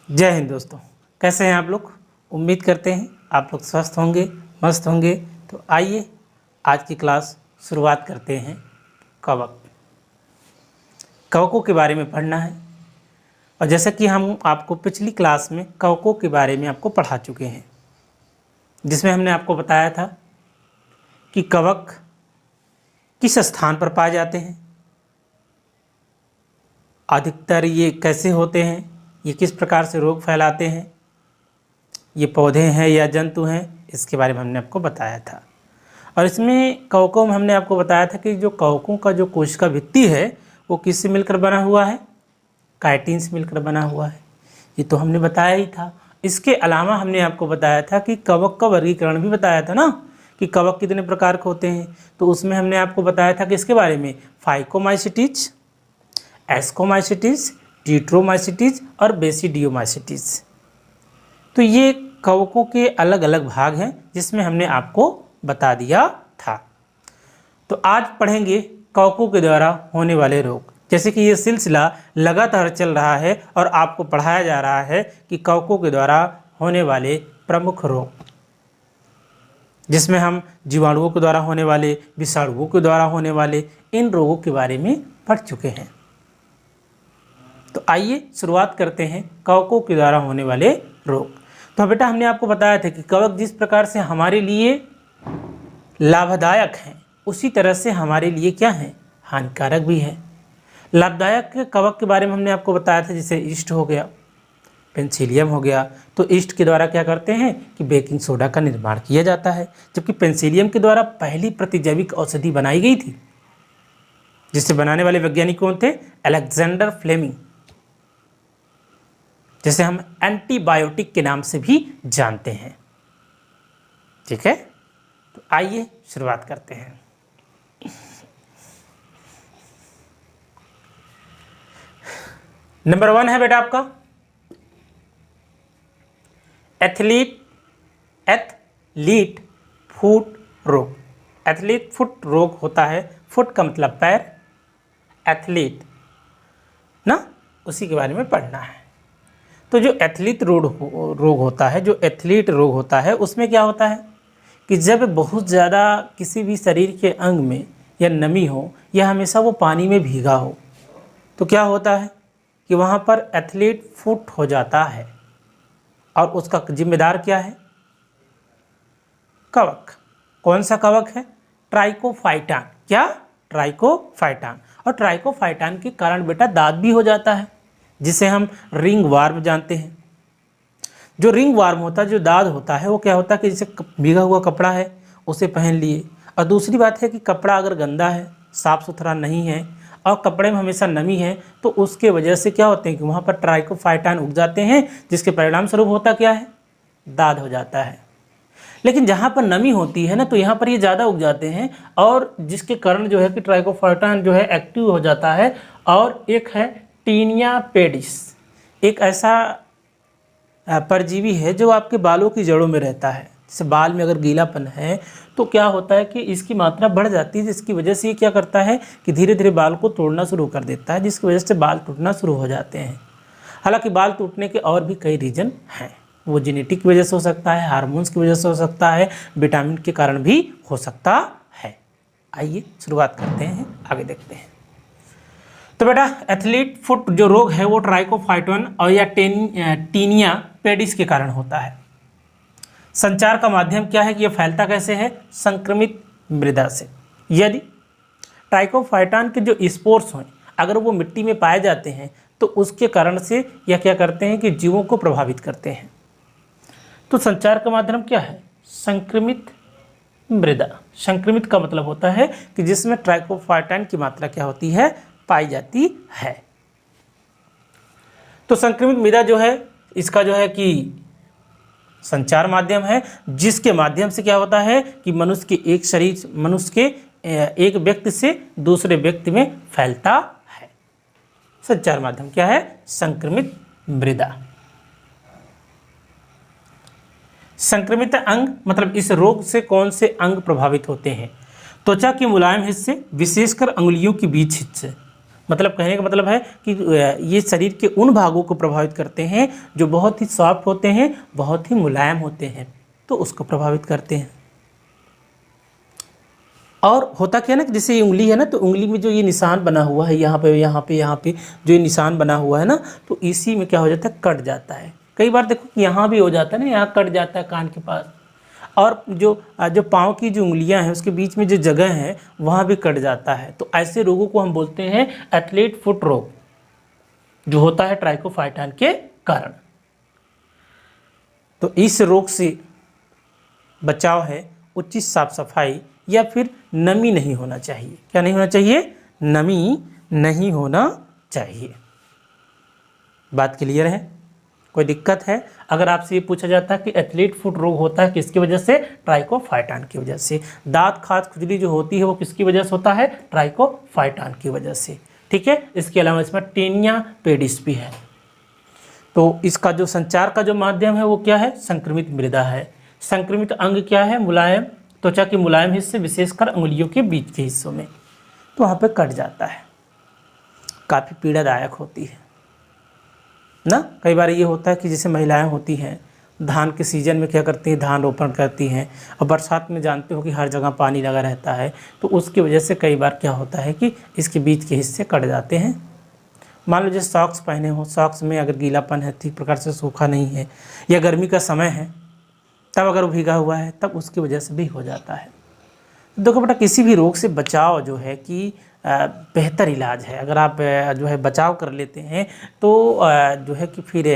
जय हिंद दोस्तों, कैसे हैं आप लोग। उम्मीद करते हैं आप लोग स्वस्थ होंगे, मस्त होंगे। तो आइए आज की क्लास शुरुआत करते हैं। कवक, कवकों के बारे में पढ़ना है। और जैसा कि हम आपको पिछली क्लास में कवकों के बारे में आपको पढ़ा चुके हैं, जिसमें हमने आपको बताया था कि कवक किस स्थान पर पाए जाते हैं, अधिकतर ये कैसे होते हैं, ये किस प्रकार से रोग फैलाते हैं, ये पौधे हैं या जंतु हैं, इसके बारे में हमने आपको बताया था। और इसमें कवकों में हमने आपको बताया था कि जो कवकों का जो कोशिका भित्ति है वो किससे मिलकर बना हुआ है, काइटिन से मिलकर बना हुआ है। ये तो हमने बताया ही था। इसके अलावा हमने आपको बताया था कि कवक का वर्गीकरण भी बताया था ना, कि कवक कितने प्रकार के होते हैं। तो उसमें हमने आपको बताया था कि इसके बारे में फाइकोमाइसिटीज, एस्कोमाइसिटीज, टीट्रोमाइसिटीज और बेसिडियोमाइसिटीज। तो ये कवकों के अलग अलग भाग हैं जिसमें हमने आपको बता दिया था। तो आज पढ़ेंगे कवकों के द्वारा होने वाले रोग। जैसे कि ये सिलसिला लगातार चल रहा है और आपको पढ़ाया जा रहा है कि कवकों के द्वारा होने वाले प्रमुख रोग, जिसमें हम जीवाणुओं के द्वारा होने वाले, विषाणुओं के द्वारा होने वाले इन रोगों के बारे में पढ़ चुके हैं। तो आइए शुरुआत करते हैं कवकों के द्वारा होने वाले रोग। तो बेटा हमने आपको बताया था कि कवक जिस प्रकार से हमारे लिए लाभदायक हैं, उसी तरह से हमारे लिए क्या है, हानिकारक भी है। लाभदायक कवक के बारे में हमने आपको बताया था, जैसे ईस्ट हो गया, पेंसिलियम हो गया। तो ईस्ट के द्वारा क्या करते हैं कि बेकिंग सोडा का निर्माण किया जाता है, जबकि पेंसिलियम के द्वारा पहली प्रतिजैविक औषधि बनाई गई थी, जिसे बनाने वाले वैज्ञानिक कौन थे, अलेक्जेंडर फ्लेमिंग, जिसे हम एंटीबायोटिक के नाम से भी जानते हैं। ठीक है, तो आइए शुरुआत करते हैं। नंबर 1 है बेटा आपका एथलीट फुट रोग। एथलीट फुट रोग होता है, फुट का मतलब पैर, एथलीट ना, उसी के बारे में पढ़ना है। तो जो एथलीट रोग होता है, जो एथलीट रोग होता है, उसमें क्या होता है कि जब बहुत ज़्यादा किसी भी शरीर के अंग में या नमी हो या हमेशा वो पानी में भीगा हो, तो क्या होता है कि वहाँ पर एथलीट फुट हो जाता है। और उसका जिम्मेदार क्या है, कवक। कौन सा कवक है, ट्राइकोफाइटान। क्या, ट्राइकोफाइटान। और ट्राइकोफाइटान के कारण बेटा दाद भी हो जाता है, जिसे हम रिंग वार्म जानते हैं। जो रिंग वार्म होता है, जो दाद होता है, वो क्या होता है कि जैसे भीगा हुआ कपड़ा है उसे पहन लिए। और दूसरी बात है कि कपड़ा अगर गंदा है, साफ़ सुथरा नहीं है और कपड़े में हमेशा नमी है, तो उसके वजह से क्या होते हैं कि वहाँ पर ट्राइकोफाइटान उग जाते हैं, जिसके परिणाम स्वरूप होता क्या है, दाद हो जाता है। लेकिन जहाँ पर नमी होती है ना, तो यहाँ पर ये ज़्यादा उग जाते हैं, और जिसके कारण जो है कि ट्राइकोफाइटान जो है एक्टिव हो जाता है। और एक है टीनिया पेडिस, एक ऐसा परजीवी है जो आपके बालों की जड़ों में रहता है। जैसे बाल में अगर गीलापन है तो क्या होता है कि इसकी मात्रा बढ़ जाती है, जिसकी वजह से ये क्या करता है कि धीरे धीरे बाल को तोड़ना शुरू कर देता है, जिसकी वजह से बाल टूटना शुरू हो जाते हैं। हालांकि बाल टूटने के और भी कई रीज़न हैं, वो जेनेटिक की वजह से हो सकता है, हार्मोन्स की वजह से हो सकता है, विटामिन के कारण भी हो सकता है। आइए शुरुआत करते हैं, आगे देखते हैं। तो बेटा एथलीट फुट जो रोग है वो ट्राइकोफाइटोन और या टीनिया पेडिस के कारण होता है। संचार का माध्यम क्या है कि यह फैलता कैसे है, संक्रमित मृदा से। यदि ट्राइकोफाइटान के जो स्पोर्स हैं अगर वो मिट्टी में पाए जाते हैं तो उसके कारण से यह क्या करते हैं कि जीवों को प्रभावित करते हैं। तो संचार का माध्यम क्या है, संक्रमित मृदा। संक्रमित का मतलब होता है कि जिसमें ट्राइकोफाइटान की मात्रा क्या होती है, पाई जाती है। तो संक्रमित मृदा जो है, इसका जो है कि संचार माध्यम है, जिसके माध्यम से क्या होता है कि मनुष्य के एक व्यक्ति से दूसरे व्यक्ति में फैलता है। संचार माध्यम क्या है, संक्रमित मृदा। संक्रमित अंग मतलब इस रोग से कौन से अंग प्रभावित होते हैं, त्वचा के मुलायम हिस्से, विशेषकर अंगुलियों के बीच हिस्से, मतलब कहने का मतलब है कि ये शरीर के उन भागों को प्रभावित करते हैं जो बहुत ही सॉफ्ट होते हैं, बहुत ही मुलायम होते हैं, तो उसको प्रभावित करते हैं। और होता क्या है ना कि जैसे ये उंगली है ना, तो उंगली में जो ये निशान बना हुआ है यहाँ पे यहाँ पे यहाँ पे जो ये निशान बना हुआ है ना, तो इसी में क्या हो जाता है, कट जाता है। कई बार देखो कि यहाँ भी हो जाता है ना, यहाँ कट जाता है कान के पास। और जो जो पाँव की जो उंगलियाँ हैं उसके बीच में जो जगह है वहाँ भी कट जाता है। तो ऐसे रोगों को हम बोलते हैं एथलीट फुट रोग, जो होता है ट्राइकोफाइटन के कारण। तो इस रोग से बचाव है उचित साफ सफाई या फिर नमी नहीं होना चाहिए। क्या नहीं होना चाहिए? नमी नहीं होना चाहिए। बात क्लियर है? कोई दिक्कत है? अगर आपसे ये पूछा जाता है कि एथलीट फुट रोग होता है किसकी वजह से? ट्राइकोफाइटन की वजह से। दांत खाज खुजली जो होती है वो किसकी वजह से होता है? ट्राइकोफाइटन की वजह से। ठीक है, इसके अलावा इसमें टेनिया पेडिस भी है। तो इसका जो संचार का जो माध्यम है वो क्या है? संक्रमित मृदा है। संक्रमित अंग क्या है? मुलायम, त्वचा के मुलायम हिस्से, विशेषकर अंगुलियों के बीच के हिस्सों में, तो वहाँ पे कट जाता है, काफ़ी पीड़ादायक होती है ना। कई बार ये होता है कि जैसे महिलाएं होती हैं धान के सीजन में क्या करती हैं, धान रोपण करती हैं, और बरसात में जानते हो कि हर जगह पानी लगा रहता है, तो उसकी वजह से कई बार क्या होता है कि इसके बीच के हिस्से कट जाते हैं। मान लो जैसे सॉक्स पहने हो, सॉक्स में अगर गीलापन है, ठीक प्रकार से सूखा नहीं है, या गर्मी का समय है तब अगर भीगा हुआ है, तब उसकी वजह से भी हो जाता है। देखो बेटा, किसी भी रोग से बचाव जो है कि बेहतर इलाज है। अगर आप जो है बचाव कर लेते हैं तो जो है कि फिर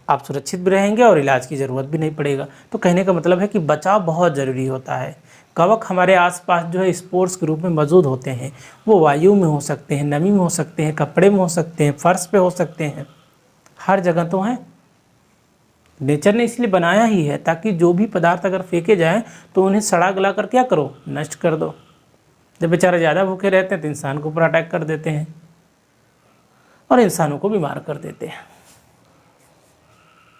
आप सुरक्षित भी रहेंगे और इलाज की ज़रूरत भी नहीं पड़ेगा। तो कहने का मतलब है कि बचाव बहुत ज़रूरी होता है। कवक हमारे आसपास जो है स्पोर्स के रूप में मौजूद होते हैं। वो वायु में हो सकते हैं, नमी में हो सकते हैं, कपड़े में हो सकते हैं, फर्श पे हो सकते हैं, हर जगह तो हैं। नेचर ने इसलिए बनाया ही है ताकि जो भी पदार्थ अगर फेंके जाएं तो उन्हें सड़ा गला कर क्या करो, नष्ट कर दो। जब बेचारे ज़्यादा भूखे रहते हैं तो इंसान के ऊपर अटैक कर देते हैं और इंसानों को बीमार कर देते हैं,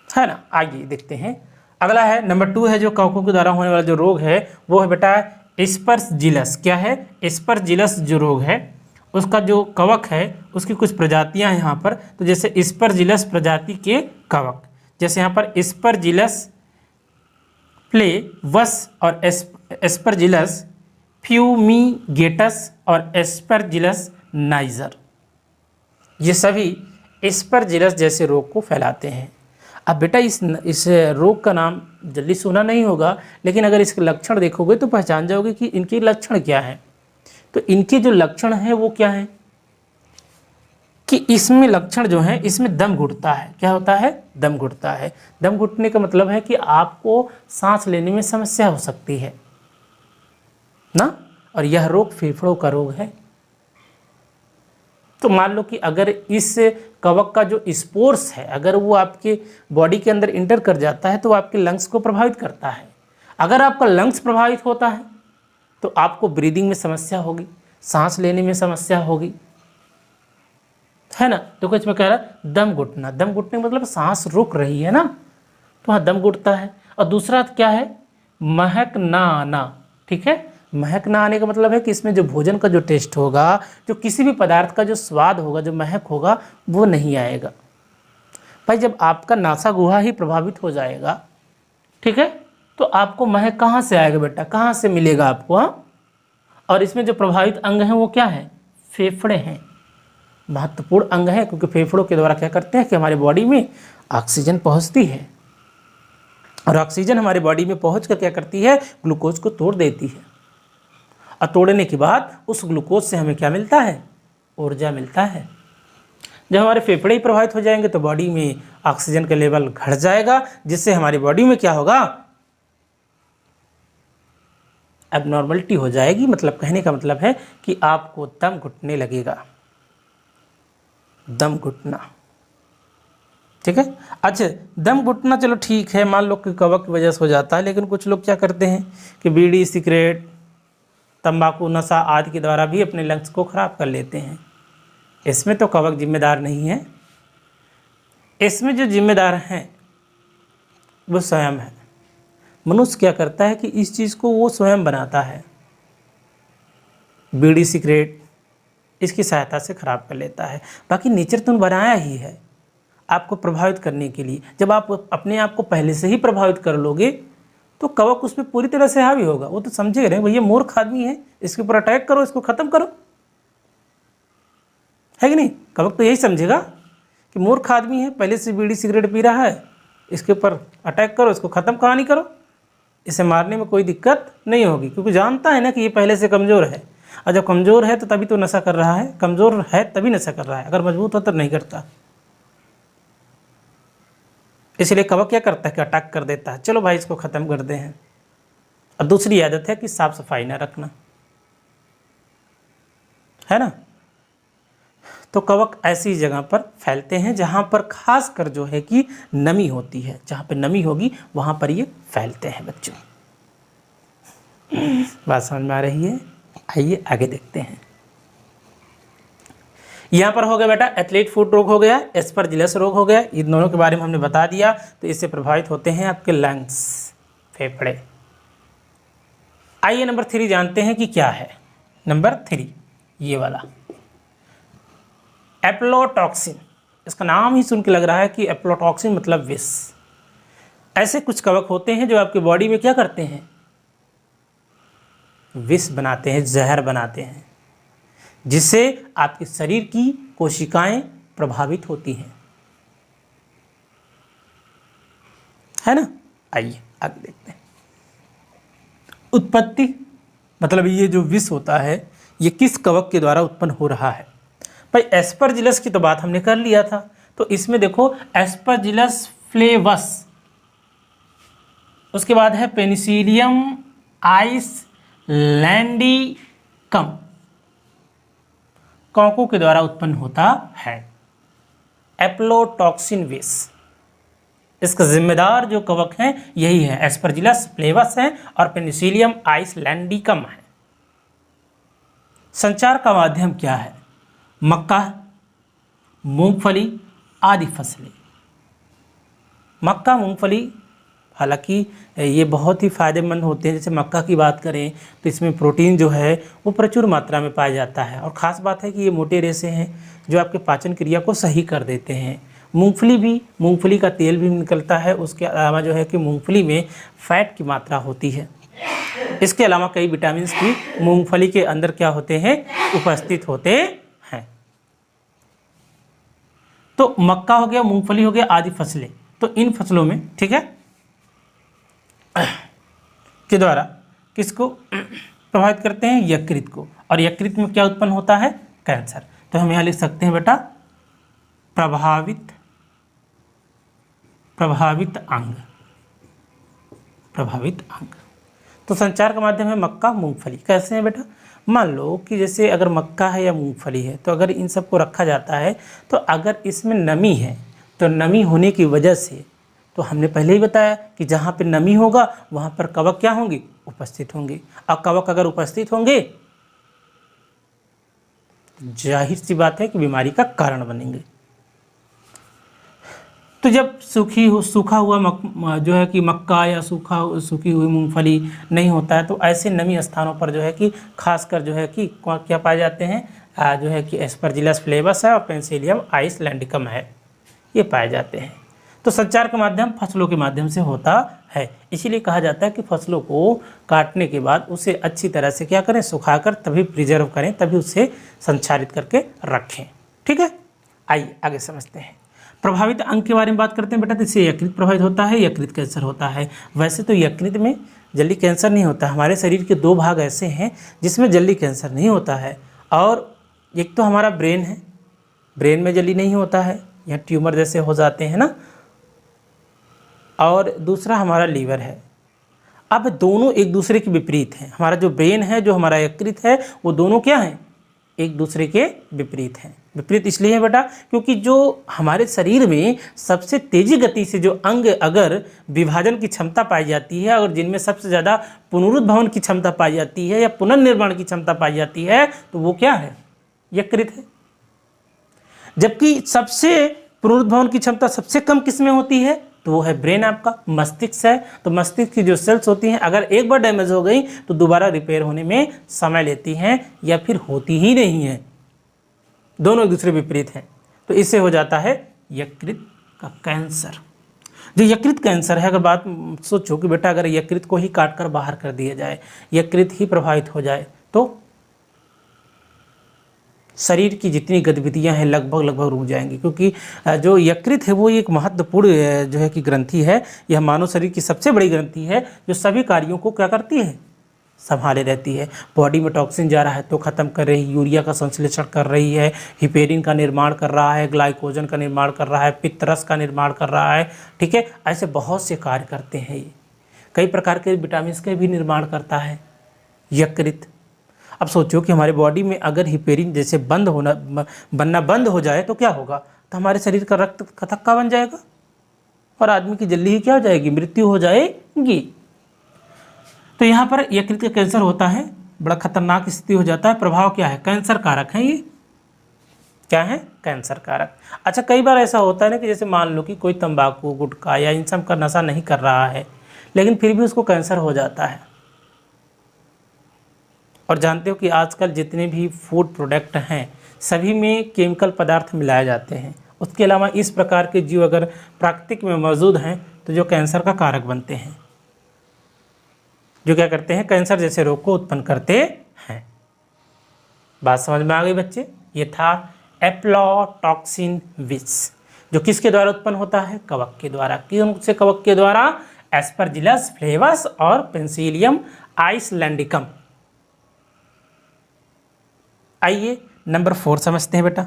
है ना। आइए देखते हैं अगला है नंबर 2 है जो कवकों के द्वारा होने वाला जो रोग है वो है बेटा एस्परजिलस। क्या है? एस्परजिलस जो रोग है उसका जो कवक है उसकी कुछ प्रजातियां हैं यहाँ पर। तो जैसे एस्परजिलस प्रजाति के कवक, जैसे यहाँ पर एस्परजिलस प्लेवस और एस्परजिलस फ्यूमिगेटस और एस्परजिलस नाइजर, ये सभी एस्परजिलस जैसे रोग को फैलाते हैं। अब बेटा इस रोग का नाम जल्दी सुना नहीं होगा, लेकिन अगर इसके लक्षण देखोगे तो पहचान जाओगे कि इनके लक्षण क्या हैं। तो इनके जो लक्षण हैं वो क्या हैं कि इसमें लक्षण जो है, इसमें दम घुटता है। क्या होता है? दम घुटता है। दम घुटने का मतलब है कि आपको सांस लेने में समस्या हो सकती है ना, और यह रोग फेफड़ों का रोग है। तो मान लो कि अगर इस कवक का जो स्पोर्स है अगर वो आपके बॉडी के अंदर इंटर कर जाता है तो आपके लंग्स को प्रभावित करता है। अगर आपका लंग्स प्रभावित होता है तो आपको ब्रीदिंग में समस्या होगी, सांस लेने में समस्या होगी, है ना। तो कुछ मैं कह रहा दम घुटना, दम घुटने का मतलब सांस रुक रही है ना, तो वहाँ दम घुटता है। और दूसरा क्या है? महक ना आना। ठीक है, महक ना आने का मतलब है कि इसमें जो भोजन का जो टेस्ट होगा, जो किसी भी पदार्थ का जो स्वाद होगा, जो महक होगा, वो नहीं आएगा। भाई जब आपका नासा गुहा ही प्रभावित हो जाएगा, ठीक है, तो आपको महक कहाँ से आएगा बेटा, कहाँ से मिलेगा आपको? हाँ, और इसमें जो प्रभावित अंग हैं वो क्या है? फेफड़े हैं, महत्वपूर्ण अंग है, क्योंकि फेफड़ों के द्वारा क्या करते हैं कि हमारे बॉडी में ऑक्सीजन पहुँचती है, और ऑक्सीजन हमारे बॉडी में पहुँच कर क्या करती है? ग्लूकोज को तोड़ देती है, और तोड़ने के बाद उस ग्लूकोज से हमें क्या मिलता है? ऊर्जा मिलता है। जब हमारे फेफड़े ही प्रभावित हो जाएंगे तो बॉडी में ऑक्सीजन का लेवल घट जाएगा, जिससे हमारी बॉडी में क्या होगा? एबनॉर्मलिटी हो जाएगी। मतलब कहने का मतलब है कि आपको दम घुटने लगेगा, दम घुटना। ठीक है, अच्छा दम घुटना चलो ठीक है, मान लो कि कवक की वजह से हो जाता है, लेकिन कुछ लोग क्या करते हैं कि बीड़ी, सिगरेट, तंबाकू, नशा आदि के द्वारा भी अपने लंग्स को खराब कर लेते हैं। इसमें तो कवक जिम्मेदार नहीं है, इसमें जो जिम्मेदार हैं वो स्वयं है। मनुष्य क्या करता है कि इस चीज़ को वो स्वयं बनाता है। बीड़ी, सिगरेट, इसकी सहायता से खराब कर लेता है। बाकी नेचर तो बनाया ही है आपको प्रभावित करने के लिए। जब आप अपने आप को पहले से ही प्रभावित कर लोगे तो कवक उस पर पूरी तरह से हावी होगा। वो तो समझे रहे भैया मूर्ख आदमी है, इसके ऊपर अटैक करो, इसको खत्म करो, है कि नहीं। कवक तो यही समझेगा कि मूर्ख आदमी है, पहले से बीड़ी सिगरेट पी रहा है, इसके ऊपर अटैक करो, इसको ख़त्म कहानी करो, इसे मारने में कोई दिक्कत नहीं होगी, क्योंकि जानता है ना कि ये पहले से कमज़ोर है। और जब कमज़ोर है तो तभी तो नशा कर रहा है, कमज़ोर है तभी नशा कर रहा है, अगर मजबूत हो तो नहीं करता। इसलिए कवक क्या करता है कि अटैक कर देता है, चलो भाई इसको ख़त्म कर दे हैं। और दूसरी आदत है कि साफ सफाई ना रखना, है ना। तो कवक ऐसी जगह पर फैलते हैं जहाँ पर खास कर जो है कि नमी होती है, जहाँ पे नमी होगी वहाँ पर ये फैलते हैं बच्चों। बात समझ में आ रही है। आइए आगे देखते हैं। यहाँ पर हो गया बेटा एथलीट फुट रोग हो गया, एस्परजिलस रोग हो गया, इन दोनों के बारे में हमने बता दिया। तो इससे प्रभावित होते हैं आपके लंग्स, फेफड़े। आइए नंबर 3 जानते हैं कि क्या है। नंबर 3 ये वाला एप्लोटॉक्सिन। इसका नाम ही सुन के लग रहा है कि एप्लोटॉक्सिन मतलब विष। ऐसे कुछ कवक होते हैं जो आपकी बॉडी में क्या करते हैं, विष बनाते हैं, जहर बनाते हैं, जिससे आपके शरीर की कोशिकाएं प्रभावित होती हैं, है ना। आइए आगे देखते हैं। उत्पत्ति मतलब ये जो विष होता है ये किस कवक के द्वारा उत्पन्न हो रहा है। भाई एस्परजिलस की तो बात हमने कर लिया था, तो इसमें देखो एस्परजिलस फ्लेवस, उसके बाद है पेनिसिलियम आइसलैंडिकम, कवकों के द्वारा उत्पन्न होता है एप्लोटॉक्सिन विष। इसका जिम्मेदार जो कवक है यही है, एस्परजिलस फ्लेवस है और पेनिसिलियम आइसलैंडिकम है। संचार का माध्यम क्या है, मक्का, मूंगफली आदि फसलें। मक्का, मूंगफली हालांकि ये बहुत ही फ़ायदेमंद होते हैं। जैसे मक्का की बात करें तो इसमें प्रोटीन जो है वो प्रचुर मात्रा में पाया जाता है, और ख़ास बात है कि ये मोटे रेशे हैं जो आपके पाचन क्रिया को सही कर देते हैं। मूंगफली भी, मूंगफली का तेल भी निकलता है। उसके अलावा जो है कि मूंगफली में फैट की मात्रा होती है। इसके अलावा कई विटामिन भी मूंगफली के अंदर क्या होते हैं, उपस्थित होते हैं। तो मक्का हो गया, मूंगफली हो गया आदि फसलें। तो इन फसलों में ठीक है के द्वारा किसको प्रभावित करते हैं, यकृत को। और यकृत में क्या उत्पन्न होता है, कैंसर। तो हम यहाँ लिख सकते हैं बेटा प्रभावित अंग, प्रभावित अंग। तो संचार का माध्यम है मक्का, मूंगफली। कैसे है बेटा, मान लो कि जैसे अगर मक्का है या मूंगफली है, तो अगर इन सबको रखा जाता है तो अगर इसमें नमी है तो नमी होने की वजह से, तो हमने पहले ही बताया कि जहाँ पे नमी होगा वहाँ पर कवक क्या होंगे, उपस्थित होंगे। और कवक अगर उपस्थित होंगे जाहिर सी बात है कि बीमारी का कारण बनेंगे। तो जब सूखा हुआ जो है कि मक्का या सूखी हुई मूंगफली नहीं होता है, तो ऐसे नमी स्थानों पर जो है कि खासकर जो है कि क्या पाए जाते हैं, जो है कि एस्परजिलस फ्लेवस है और पेनिसिलियम आइसलैंडिकम है, ये पाए जाते हैं। तो संचार का माध्यम फसलों के माध्यम से होता है। इसीलिए कहा जाता है कि फसलों को काटने के बाद उसे अच्छी तरह से क्या करें, सुखाकर तभी प्रिजर्व करें, तभी उसे संचारित करके रखें। ठीक है, आइए आगे समझते हैं। प्रभावित अंग के बारे में बात करते हैं बेटा। तो इससे यकृत प्रभावित होता है, यकृत कैंसर होता है। वैसे तो यकृत में जल्दी कैंसर नहीं होता। हमारे शरीर के 2 भाग ऐसे हैं जिसमें जल्दी कैंसर नहीं होता है, और एक तो हमारा ब्रेन है, ब्रेन में जल्दी नहीं होता है, यहाँ ट्यूमर जैसे हो जाते हैं ना, और दूसरा हमारा लीवर है। अब दोनों एक दूसरे के विपरीत हैं। हमारा जो ब्रेन है, जो हमारा यकृत है, वो दोनों क्या हैं, एक दूसरे के विपरीत हैं। विपरीत इसलिए है बेटा क्योंकि जो हमारे शरीर में सबसे तेजी गति से जो अंग अगर विभाजन की क्षमता पाई जाती है, और जिनमें सबसे ज़्यादा पुनरुद्भवन की क्षमता पाई जाती है या पुनर्निर्माण की क्षमता पाई जाती है, तो वो क्या है, यकृत है। जबकि सबसे पुनरुद्भवन की क्षमता सबसे कम किस में होती है, तो वो है ब्रेन, आपका मस्तिष्क है। तो मस्तिष्क की जो सेल्स होती हैं अगर एक बार डैमेज हो गई तो दोबारा रिपेयर होने में समय लेती हैं या फिर होती ही नहीं है। दोनों एक दूसरे विपरीत हैं। तो इससे हो जाता है यकृत का कैंसर। जो यकृत कैंसर है, अगर बात सोचो कि बेटा अगर यकृत को ही काट कर बाहर कर दिया जाए, यकृत ही प्रभावित हो जाए, तो शरीर की जितनी गतिविधियां हैं लगभग रुक जाएंगी। क्योंकि जो यकृत है वो एक महत्वपूर्ण जो है कि ग्रंथि है। यह मानव शरीर की सबसे बड़ी ग्रंथि है जो सभी कार्यों को क्या करती है, संभाले रहती है। बॉडी में टॉक्सिन जा रहा है तो खत्म कर रही है, यूरिया का संश्लेषण कर रही है, हिपेरिन का निर्माण कर रहा है, ग्लाइकोजन का निर्माण कर रहा है, पित्तरस का निर्माण कर रहा है। ठीक है, ऐसे बहुत से कार्य करते हैं ये। कई प्रकार के विटामिन के भी निर्माण करता है यकृत। अब सोचो कि हमारे बॉडी में अगर हिपेरिन जैसे बनना बंद हो जाए तो क्या होगा, तो हमारे शरीर का रक्त थक्का बन जाएगा और आदमी की जल्दी ही क्या हो जाएगी, मृत्यु हो जाएगी। तो यहाँ पर यकृत का कैंसर होता है, बड़ा खतरनाक स्थिति हो जाता है। प्रभाव क्या है, कैंसर कारक है ये, क्या है, कैंसर कारक। अच्छा, कई बार ऐसा होता है ना कि जैसे मान लो कि कोई तंबाकू, गुटखा या इन सब का नशा नहीं कर रहा है, लेकिन फिर भी उसको कैंसर हो जाता है। और जानते हो कि आजकल जितने भी फूड प्रोडक्ट हैं सभी में केमिकल पदार्थ मिलाए जाते हैं। उसके अलावा इस प्रकार के जीव अगर प्राकृतिक में मौजूद हैं तो जो कैंसर का कारक बनते हैं, जो क्या करते हैं, कैंसर जैसे रोग को उत्पन्न करते हैं। बात समझ में आ गई बच्चे। ये था एफ्लॉटॉक्सिन विष, जो किसके द्वारा उत्पन्न होता है, कवक के द्वारा। कौन से कवक के द्वारा, एस्परजिलस फ्लेवस और पेंसिलियम आइसलैंडिकम। आइए नंबर 4 समझते हैं बेटा।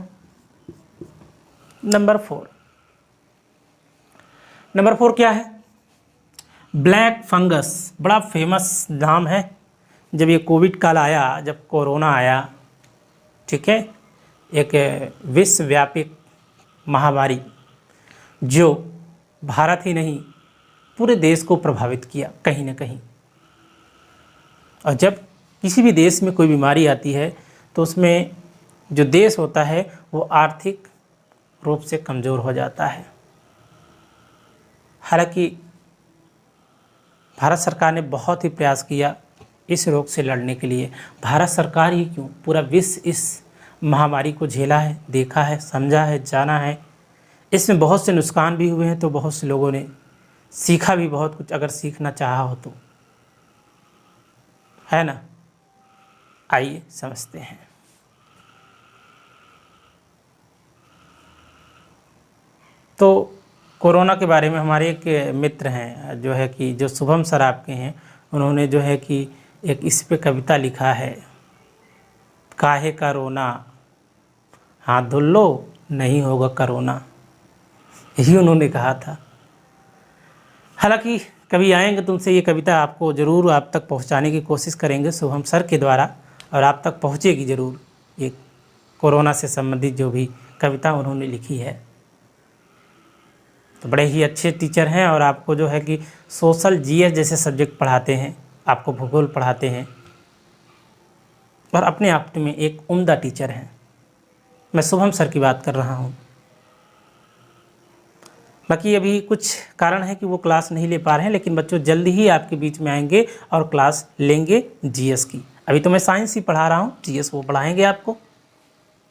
नंबर 4 क्या है, ब्लैक फंगस। बड़ा फेमस नाम है। जब ये कोविड काल आया, जब कोरोना आया, ठीक है, एक विश्वव्यापी महामारी जो भारत ही नहीं पूरे देश को प्रभावित किया कहीं ना कहीं। और जब किसी भी देश में कोई बीमारी आती है तो उसमें जो देश होता है वो आर्थिक रूप से कमज़ोर हो जाता है। हालांकि भारत सरकार ने बहुत ही प्रयास किया इस रोग से लड़ने के लिए। भारत सरकार ही क्यों, पूरा विश्व इस महामारी को झेला है, देखा है, समझा है, जाना है। इसमें बहुत से नुकसान भी हुए हैं, तो बहुत से लोगों ने सीखा भी बहुत कुछ, अगर सीखना चाहा हो तो, है ना। आइए समझते हैं। तो कोरोना के बारे में हमारे एक मित्र हैं जो है कि जो शुभम सर आपके हैं, उन्होंने जो है कि एक इस पे कविता लिखा है, काहे का रोना, हाथ धुल लो नहीं होगा कोरोना, यही उन्होंने कहा था। हालांकि कभी आएंगे तुमसे ये कविता आपको ज़रूर आप तक पहुंचाने की कोशिश करेंगे शुभम सर के द्वारा, और आप तक पहुंचेगी ज़रूर ये कोरोना से संबंधित जो भी कविता उन्होंने लिखी है। तो बड़े ही अच्छे टीचर हैं और आपको जो है कि सोशल जीएस जैसे सब्जेक्ट पढ़ाते हैं, आपको भूगोल पढ़ाते हैं, और अपने आप में एक उम्दा टीचर हैं। मैं शुभम सर की बात कर रहा हूँ। बाकी अभी कुछ कारण है कि वो क्लास नहीं ले पा रहे हैं, लेकिन बच्चों जल्दी ही आपके बीच में आएंगे और क्लास लेंगे जीएस की। अभी तो मैं साइंस ही पढ़ा रहा हूँ, जीएस वो पढ़ाएंगे आपको,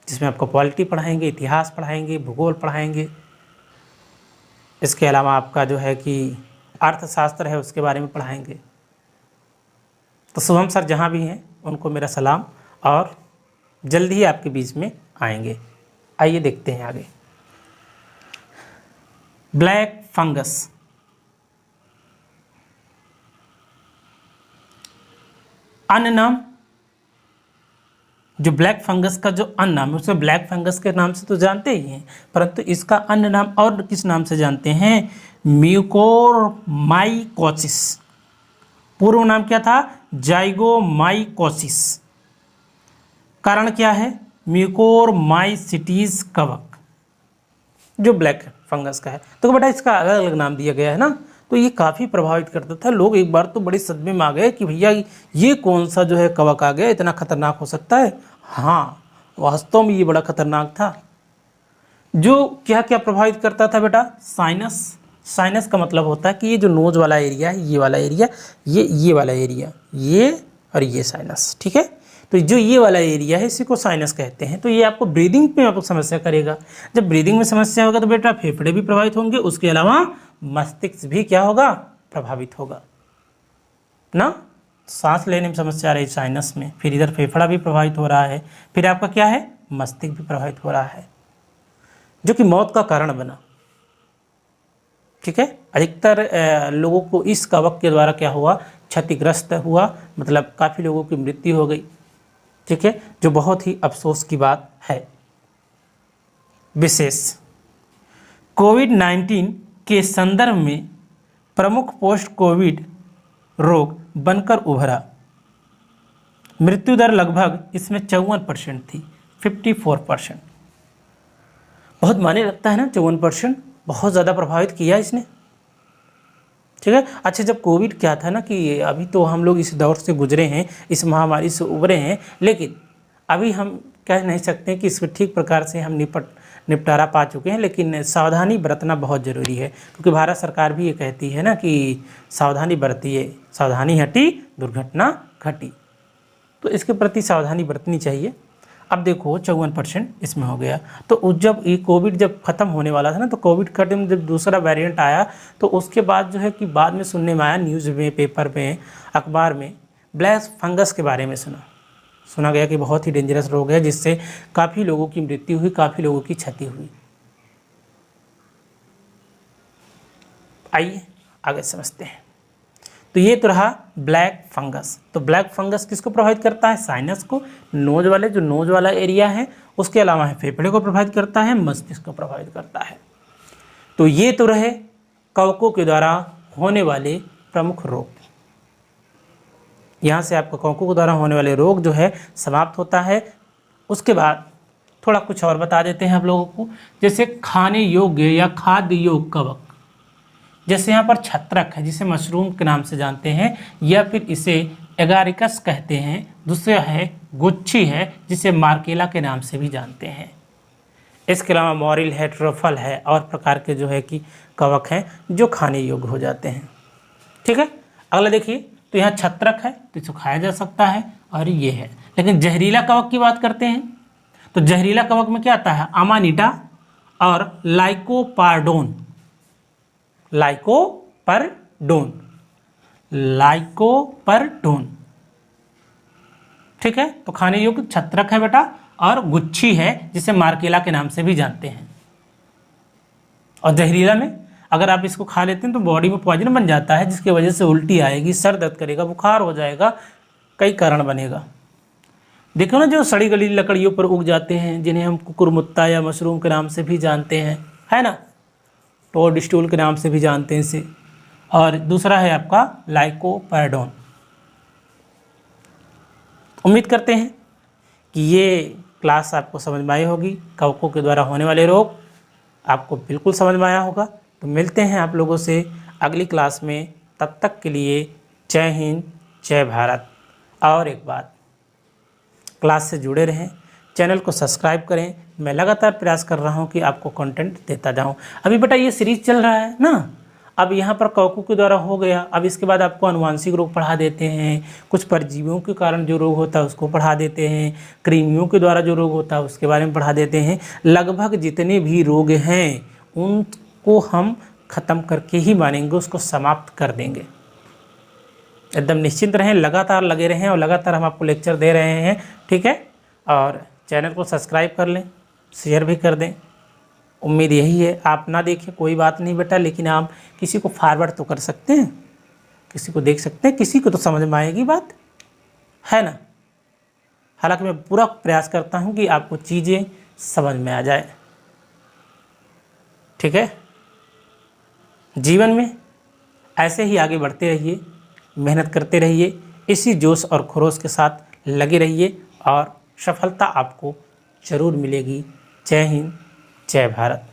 जिसमें आपको पॉलिटी पढ़ाएंगे, इतिहास पढ़ाएंगे, भूगोल पढ़ाएंगे। इसके अलावा आपका जो है कि अर्थशास्त्र है उसके बारे में पढ़ाएंगे। तो शुभम सर जहाँ भी हैं उनको मेरा सलाम, और जल्दी ही आपके बीच में आएंगे। आइए देखते हैं आगे। Black fungus. अन्य नाम, जो ब्लैक फंगस का जो अन्य नाम है उसे ब्लैक फंगस के नाम से तो जानते ही हैं, परंतु इसका अन्य नाम और किस नाम से जानते हैं, म्यूकोरमाइकोसिस। पूर्व नाम क्या था, जाइगोमाइकोसिस। कारण क्या है, म्यूकोरमाइसिटीज कवक जो ब्लैक फंगस का है। तो बेटा इसका अलग अलग नाम दिया गया है ना, तो ये काफ़ी प्रभावित करता था। लोग एक बार तो बड़े सदमे में आ गए कि भैया ये कौन सा जो है कवक आ गया, इतना खतरनाक हो सकता है। हाँ, वास्तव में ये बड़ा खतरनाक था। जो क्या क्या प्रभावित करता था बेटा, साइनस। साइनस का मतलब होता है कि ये जो नोज वाला एरिया है, ये वाला एरिया, ये वाला एरिया, ये और ये साइनस, ठीक है। तो जो ये वाला एरिया है इसी को साइनस कहते हैं। तो ये आपको ब्रीदिंग में आपको समस्या करेगा। जब ब्रीदिंग में समस्या होगा तो बेटा फेफड़े भी प्रभावित होंगे, उसके अलावा मस्तिष्क भी क्या होगा, प्रभावित होगा ना। सांस लेने में समस्या आ रही साइनस में, फिर इधर फेफड़ा भी प्रभावित हो रहा है, फिर आपका क्या है, मस्तिष्क भी प्रभावित हो रहा है, जो कि मौत का कारण बना। ठीक है, अधिकतर लोगों को इस कवक के द्वारा क्या हुआ, क्षतिग्रस्त हुआ, मतलब काफ़ी लोगों की मृत्यु हो गई। ठीक है, जो बहुत ही अफसोस की बात है। विशेष कोविड-19 के संदर्भ में प्रमुख पोस्ट कोविड रोग बनकर उभरा। मृत्यु दर लगभग इसमें 54% थी, 54%। बहुत मायने रखता है ना 54%, बहुत ज़्यादा प्रभावित किया इसने। ठीक है, अच्छा जब कोविड क्या था ना कि अभी तो हम लोग इस दौर से गुजरे हैं, इस महामारी से उभरे हैं, लेकिन अभी हम कह नहीं सकते कि इसको ठीक प्रकार से हम निपटारा पा चुके हैं, लेकिन सावधानी बरतना बहुत ज़रूरी है, क्योंकि भारत सरकार भी ये कहती है ना कि सावधानी बरतिए, सावधानी हटी दुर्घटना घटी। तो इसके प्रति सावधानी बरतनी चाहिए। अब देखो 54% इसमें हो गया। तो जब ये कोविड जब ख़त्म होने वाला था ना, तो कोविड का जब दूसरा वेरिएंट आया, तो उसके बाद जो है कि बाद में सुनने में आया, न्यूज़ में, पेपर में, अखबार में, ब्लैक फंगस के बारे में सुना गया कि बहुत ही डेंजरस रोग है, जिससे काफ़ी लोगों की मृत्यु हुई, काफ़ी लोगों की क्षति हुई। आइए आगे समझते हैं। तो ये तो रहा ब्लैक फंगस। तो ब्लैक फंगस किसको प्रभावित करता है, साइनस को, नोज वाले, जो नोज वाला एरिया है, उसके अलावा है फेफड़े को प्रभावित करता है, मस्तिष्क को प्रभावित करता है। तो ये तो रहे कवकों के द्वारा होने वाले प्रमुख रोग। यहाँ से आपको कवकों के द्वारा होने वाले रोग जो है समाप्त होता है। उसके बाद थोड़ा कुछ और बता देते हैं आप लोगों को, जैसे खाने योग्य या खाद्य योग्य कवक, जैसे यहाँ पर छत्रक है, जिसे मशरूम के नाम से जानते हैं, या फिर इसे एगारिकस कहते हैं। दूसरा है गुच्छी है, जिसे मार्केला के नाम से भी जानते हैं। इसके अलावा मॉरिल है, ट्रफल है, और प्रकार के जो है कि कवक हैं जो खाने योग्य हो जाते हैं। ठीक है, अगला देखिए, तो यहाँ छत्रक है, तो इसको खाया जा सकता है, और ये है। लेकिन जहरीला कवक की बात करते हैं, तो जहरीला कवक में क्या आता है, अमानिटा और लाइकोपार्डोन। लाइकोपर्डोन। ठीक है, तो खाने योग्य छत्रक है बेटा, और गुच्छी है, जिसे मार्केला के नाम से भी जानते हैं। और जहरीला में अगर आप इसको खा लेते हैं तो बॉडी में पॉइजन बन जाता है, जिसकी वजह से उल्टी आएगी, सर दर्द करेगा, बुखार हो जाएगा, कई कारण बनेगा। देखो ना, जो सड़ी गली लकड़ियों पर उग जाते हैं, जिन्हें हम कुकुरमुत्ता या मशरूम के नाम से भी जानते हैं, है ना, टोड स्टूल के नाम से भी जानते हैं इसे। और दूसरा है आपका लाइकोपर्डोन। उम्मीद करते हैं कि ये क्लास आपको समझ में आई होगी। कवकों के द्वारा होने वाले रोग आपको बिल्कुल समझ में आया होगा। तो मिलते हैं आप लोगों से अगली क्लास में, तब तक के लिए जय हिंद, जय भारत। और एक बात, क्लास से जुड़े रहें, चैनल को सब्सक्राइब करें। मैं लगातार प्रयास कर रहा हूं कि आपको कंटेंट देता जाऊं। अभी बेटा ये सीरीज चल रहा है ना, अब यहाँ पर कवकों के द्वारा हो गया, अब इसके बाद आपको अनुवांशिक रोग पढ़ा देते हैं, कुछ परजीवियों के कारण जो रोग होता है उसको पढ़ा देते हैं, कृमियों के द्वारा जो रोग होता है उसके बारे में पढ़ा देते हैं। लगभग जितने भी रोग हैं उनको हम ख़त्म करके ही मानेंगे, उसको समाप्त कर देंगे। एकदम निश्चिंत रहें, लगातार लगे रहें, और लगातार हम आपको लेक्चर दे रहे हैं। ठीक है, और चैनल को सब्सक्राइब कर लें, शेयर भी कर दें। उम्मीद यही है। आप ना देखें कोई बात नहीं बेटा, लेकिन आप किसी को फॉरवर्ड तो कर सकते हैं, किसी को देख सकते हैं, किसी को तो समझ में आएगी बात, है ना। हालांकि मैं पूरा प्रयास करता हूं कि आपको चीज़ें समझ में आ जाए। ठीक है, जीवन में ऐसे ही आगे बढ़ते रहिए, मेहनत करते रहिए, इसी जोश और खरोश के साथ लगे रहिए, और सफलता आपको ज़रूर मिलेगी। जय हिंद, जय भारत।